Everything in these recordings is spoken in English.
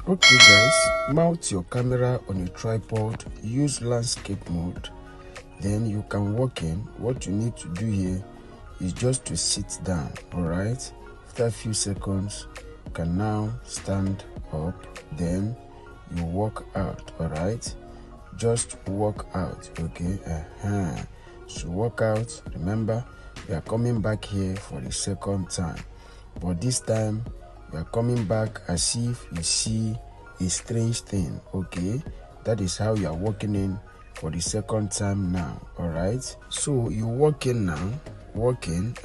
Okay guys, mount your camera on a tripod, use landscape mode, then you can walk in. What you need to do here is just to sit down, alright? After a few seconds, you can now stand up, then you walk out, alright? Just walk out, okay? So walk out. Remember, we are coming back here for the second time, but this time we are coming back as if you see a strange thing, okay? That is how you are walking in for the second time now, alright? So you walk in now, walk in,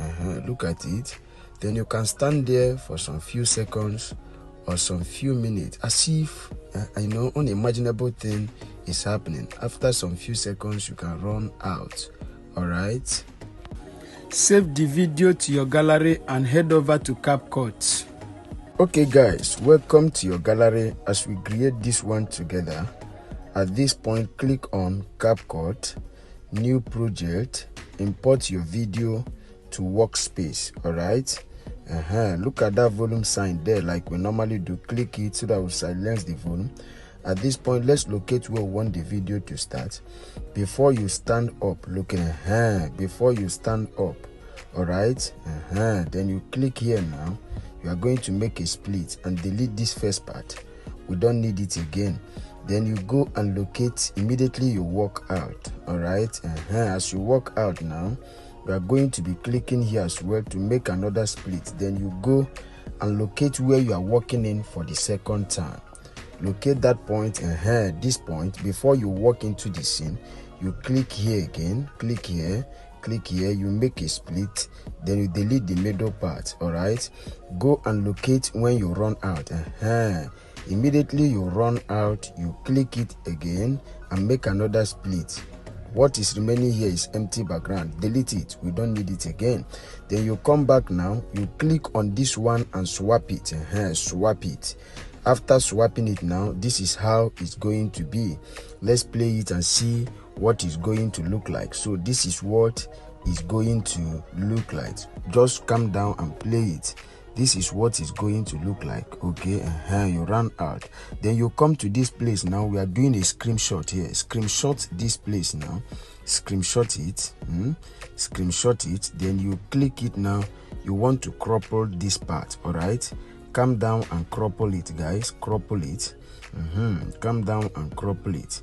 look at it, then you can stand there for some few seconds or some few minutes as if unimaginable thing is happening. After some few seconds you can run out, alright? Save the video to your gallery and head over to CapCut. Okay guys, welcome to your gallery as we create this one together. At this point, click on CapCut, new project, import your video to workspace, alright? Look at that volume sign there like we normally do. Click it so that will silence the volume. At this point, let's locate where we want the video to start. Before you stand up, before you stand up, alright? Then you click here now. You are going to make a split and delete this first part. We don't need it again. Then you go and locate, immediately you walk out, alright? As you walk out now, we are going to be clicking here as well to make another split. Then you go and locate where you are walking in for the second time. Locate that point, this point. Before you walk into the scene, you click here again, click here, you make a split, then you delete the middle part, alright? Go and locate when you run out. Immediately you run out, you click it again and make another split. What is remaining here is empty background. Delete it, we don't need it again. Then you come back now, you click on this one and swap it. Swap it. After swapping it now, this is how it's going to be. Let's play it and see what it's going to look like. So this is what it's going to look like. Just come down and play it. This is what it's going to look like, okay? You run out. Then you come to this place now. We are doing a screenshot here. Screenshot this place now. Screenshot it. Screenshot it. Then you click it now. You want to cropple this part, alright? Come down and cropple it, guys. Cropple it. Come down and cropple it.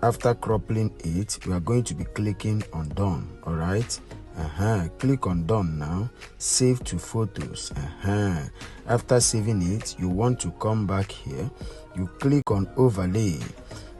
After croppling it, we are going to be clicking on done, alright? Click on done now. Save to photos. After saving it, you want to come back here. You click on overlay.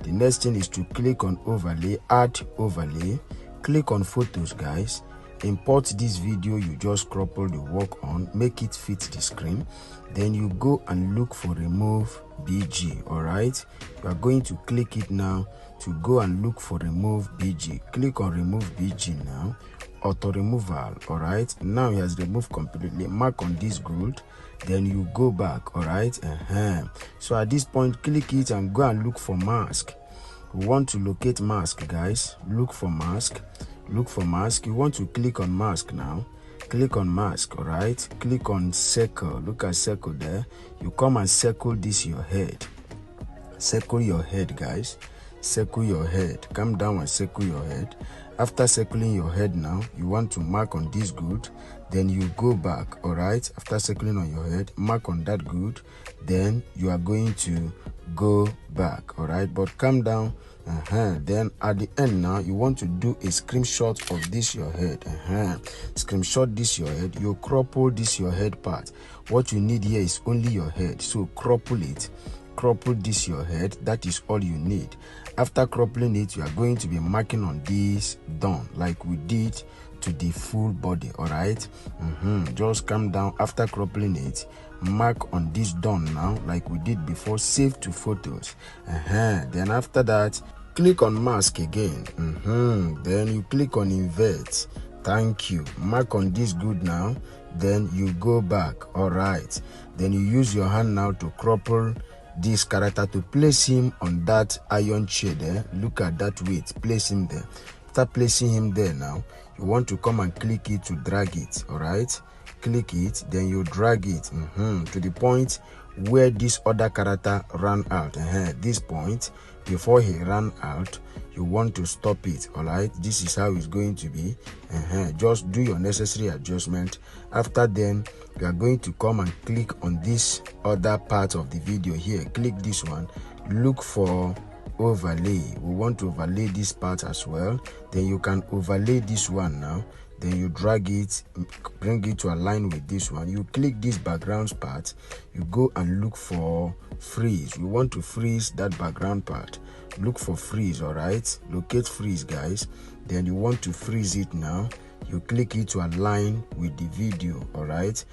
The next thing is to click on overlay, add overlay. Click on photos, guys. Import this video you just croppled the work on, make it fit the screen. Then you go and look for remove BG, alright? You are going to click it now to go and look for remove BG. Click on remove BG now. Auto removal, alright? Now it has removed completely. Mark on this grid, then you go back, alright? So at this point, click it and go and look for mask. We want to locate mask, guys. Look for mask. Look for mask. You want to click on mask now. Click on mask, alright? Click on circle. Look at circle there. You come and circle this your head. Circle your head, guys. Circle your head. Come down and circle your head. After circling your head now, you want to mark on this grid, then you go back, alright? After circling on your head, mark on that grid, then you are going to go back, alright? But come down, then at the end now, you want to do a screenshot of this your head, Screenshot this your head, you cropple this your head part. What you need here is only your head, so cropple it. Cropple this your head, that is all you need. After croppling it, you are going to be marking on this done like we did to the full body, alright? Just come down. After croppling it, mark on this done now like we did before. Save to photos. Then after that, click on mask again. Then you click on invert. Thank you. Mark on this good now, then you go back, alright? Then you use your hand now to cropple this character to place him on that iron chair there. Look at that weight, place him there. After placing him there now, you want to come and click it to drag it, alright? Click it, then you drag it to the point where this other character ran out. This point, before he ran out, you want to stop it. All right, this is how it's going to be. Just do your necessary adjustment. After then, you are going to come and click on this other part of the video here. Click this one, look for overlay. We want to overlay this part as well. Then you can overlay this one now. Then you drag it, bring it to align with this one. You click this background part, you go and look for freeze. You want to freeze that background part. Look for freeze. All right, locate freeze, guys. Then you want to freeze it now. You click it to align with the video. All right,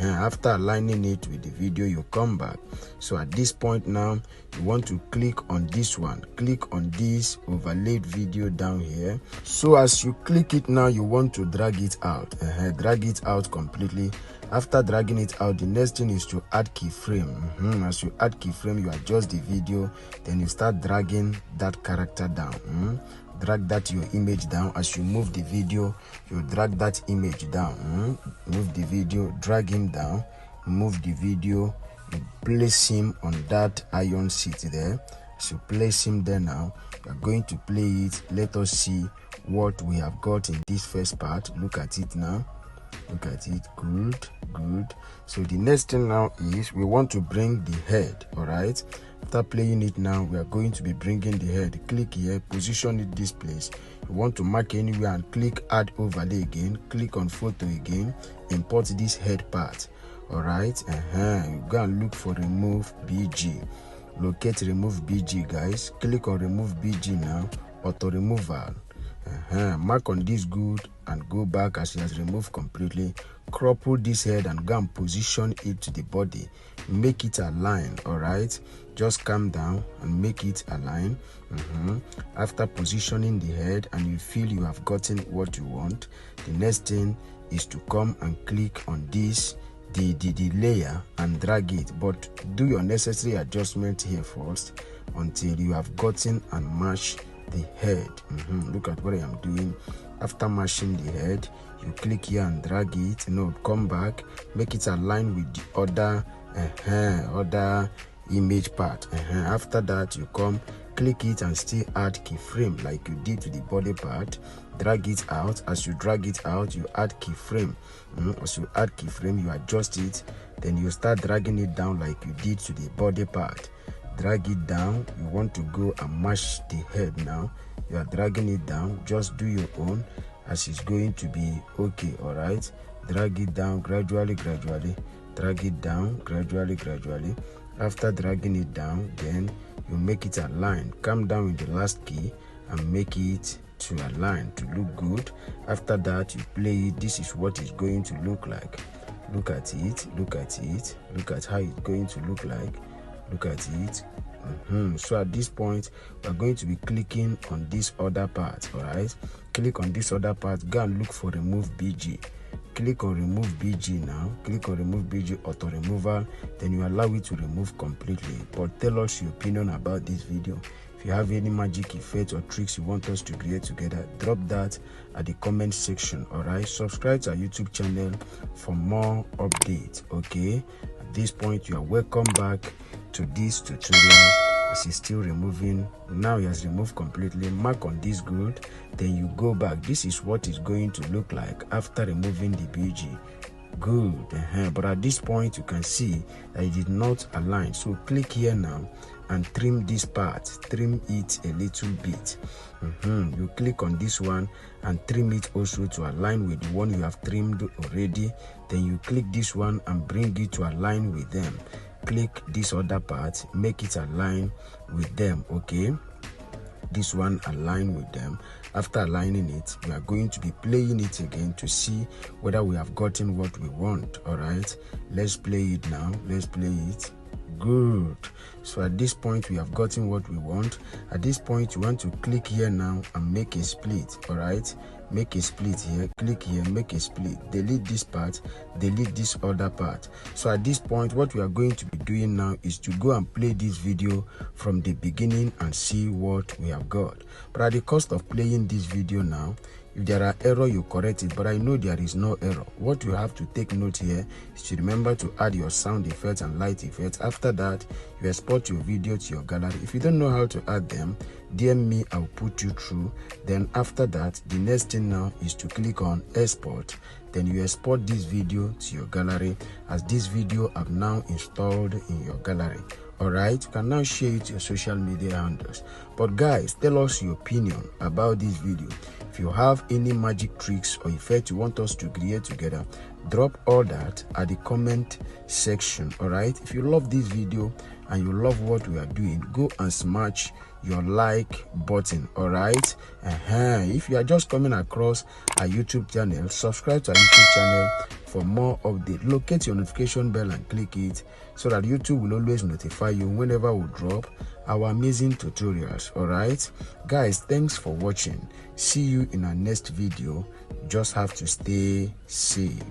after aligning it with the video, you come back. So at this point now, you want to click on this one, click on this overlaid video down here. So as you click it now, you want to drag it out. Drag it out completely. After dragging it out, the next thing is to add keyframe. As you add keyframe, you adjust the video, then you start dragging that character down. Drag that your image down. As you move the video, you drag that image down. Move the video, drag him down, move the video, you place him on that iron seat there. As you place him there now, we are going to play it. Let us see what we have got in this first part. Look at it now. Look at it. Good. So the next thing now is we want to bring the head. All right, after playing it now, we are going to be bringing the head. Click here, position it this place. You want to mark anywhere and click add overlay again. Click on photo again, import this head part. All right, you go and look for remove BG. Locate remove BG, guys. Click on remove BG now, auto removal. Mark on this good and go back as it has removed completely. Crop this head and go and position it to the body. Make it align. All right, just calm down and make it align. After positioning the head and you feel you have gotten what you want, the next thing is to come and click on this the layer and drag it, but do your necessary adjustment here first until you have gotten and mashed the head. Look at what I am doing. After mashing the head, you click here and drag it. Come back, make it align with the other image part. After that, you come click it and still add keyframe like you did to the body part. Drag it out. As you drag it out, you add keyframe. As you add keyframe, you adjust it. Then you start dragging it down like you did to the body part. Drag it down. You want to go and mash the head now. You are dragging it down. Just do your own as it's going to be okay. All right, drag it down gradually. Drag it down gradually. After dragging it down, then you make it align. Come down with the last key and make it to align to look good. After that, you play it. This is what it's going to look like. Look at it. Look at how it's going to look like. Look at it. So at this point, we're going to be clicking on this other part. All right, click on this other part. Go and look for remove BG. Click on remove BG now. Click on remove BG auto removal. Then you allow it to remove completely. But tell us your opinion about this video. If you have any magic effects or tricks you want us to create together, drop that at the comment section. All right, subscribe to our YouTube channel for more updates. Okay, at this point, you are welcome back to this tutorial. As he's still removing, now he has removed completely. Mark on this good, then you go back. This is what it's going to look like after removing the BG. Good. But at this point, you can see that it did not align. So click here now and trim this part. Trim it a little bit. You click on this one and trim it also to align with the one you have trimmed already. Then you click this one and bring it to align with them. Click this other part, make it align with them. Okay, this one align with them. After aligning it, we are going to be playing it again to see whether we have gotten what we want. All right, let's play it now. Let's play it. Good. So at this point, we have gotten what we want. At this point, you want to click here now and make a split. All right, make a split here. Click here, make a split. Delete this part, delete this other part. So at this point, what we are going to be doing now is to go and play this video from the beginning and see what we have got. But at the cost of playing this video now, If there are error, you correct it, but I know there is no error. What you have to take note here is to remember to add your sound effects and light effects. After that, you export your video to your gallery. If you don't know how to add them, DM me, I'll put you through. Then after that, the next thing now is to click on export. Then you export this video to your gallery, as this video I've now installed in your gallery. Alright, you can now share it to your social media handles. But guys, tell us your opinion about this video. If you have any magic tricks or effect you want us to create together, drop all that at the comment section. Alright, if you love this video and you love what we are doing, go and smash your like button. Alright, if you are just coming across our YouTube channel, subscribe to our YouTube channel for more updates. Locate your notification bell and click it so that YouTube will always notify you whenever we drop our amazing tutorials. Alright guys, thanks for watching. See you in our next video. Just have to stay safe.